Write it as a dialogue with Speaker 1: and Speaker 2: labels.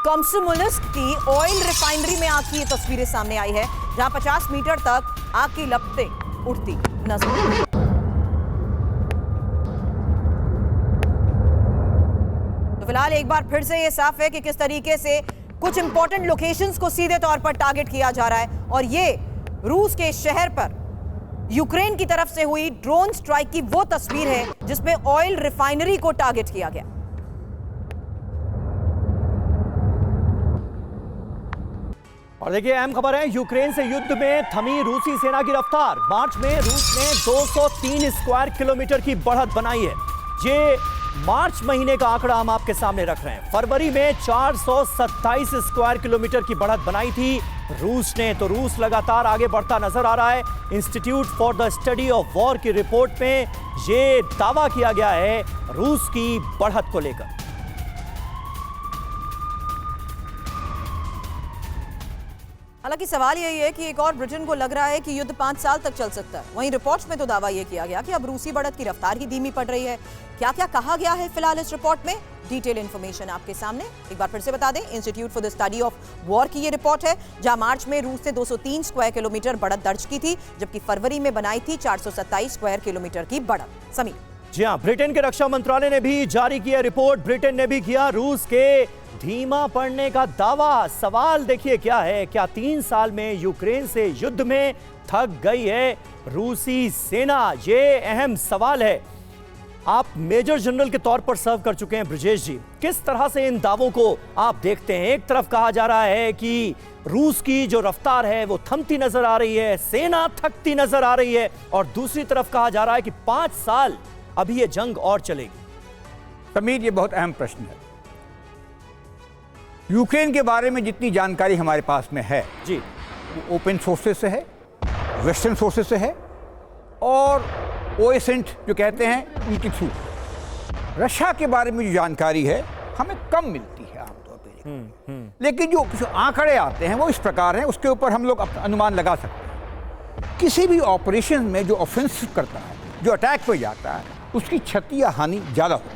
Speaker 1: कॉम्सोमोलिस्क की oil refinery में आग की ये तस्वीरें सामने आई है, जहां 50 मीटर तक आग की लपटें उड़ती नजर आ रही। तो फिलहाल एक बार फिर से ये साफ है कि किस तरीके से कुछ इंपॉर्टेंट लोकेशंस को सीधे तौर पर टारगेट किया जा रहा है, और ये रूस के शहर पर यूक्रेन की तरफ से हुई ड्रोन स्ट्राइक की वो तस्वीर है जिसमें ऑयल रिफाइनरी को टारगेट किया गया।
Speaker 2: और देखिए अहम खबर है, यूक्रेन से युद्ध में थमी रूसी सेना की रफ्तार। मार्च में रूस ने 203 स्क्वायर किलोमीटर की बढ़त बनाई है। ये मार्च महीने का आंकड़ा हम आपके सामने रख रहे हैं। फरवरी में 427 स्क्वायर किलोमीटर की बढ़त बनाई थी रूस ने। तो रूस लगातार आगे बढ़ता नजर आ रहा है। Institute for the study of war की रिपोर्ट में ये दावा किया गया है रूस की बढ़त को लेकर।
Speaker 1: हालांकि सवाल यही है कि एक और ब्रिटेन को लग रहा है कि युद्ध 5 साल तक चल सकता है। वहीं रिपोर्ट्स में तो दावा यह किया गया कि अब रूसी बढ़त की रफ्तार ही धीमी पड़ रही है। क्या क्या कहा गया है फिलहाल इस रिपोर्ट में, डिटेल इंफॉर्मेशन आपके सामने। एक बार फिर से बता दें, institute for the study of war की ये रिपोर्ट है, जहां मार्च में रूस ने 203 स्क्वायर किलोमीटर बढ़त दर्ज की थी, जबकि फरवरी में बनाई थी 427 स्क्वायर किलोमीटर की बढ़त। समीर।
Speaker 2: जी हां, ब्रिटेन के रक्षा मंत्रालय ने भी जारी किया रिपोर्ट। ब्रिटेन ने भी किया रूस के धीमा पड़ने का दावा। सवाल देखिए क्या है, क्या 3 साल में यूक्रेन से युद्ध में थक गई है रूसी सेना? ये अहम सवाल है। आप मेजर जनरल के तौर पर सर्व कर चुके हैं ब्रजेश जी, किस तरह से इन दावों को आप देखते हैं? एक तरफ कहा जा रहा है कि रूस की जो रफ्तार है वो थमती नजर आ रही है, सेना थकती नजर आ रही है, और दूसरी तरफ कहा जा रहा है कि 5 साल अभी ये जंग और चलेगी।
Speaker 3: समीर, ये बहुत अहम प्रश्न है। यूक्रेन के बारे में जितनी जानकारी हमारे पास में है
Speaker 2: जी,
Speaker 3: वो ओपन सोर्सेस से है, वेस्टर्न सोर्सेस से है, और ओएसएंट जो कहते हैं उनके थ्रू। रशिया के बारे में जो जानकारी है हमें कम मिलती है आमतौर पर। लेकिन जो आंकड़े आते हैं वो इस प्रकार हैं, उसके ऊपर हम लोग अपना अनुमान लगा सकते हैं। किसी भी ऑपरेशन में जो ऑफेंसिव करता है, जो अटैक पे जाता है, उसकी क्षति या हानि ज़्यादा होती है।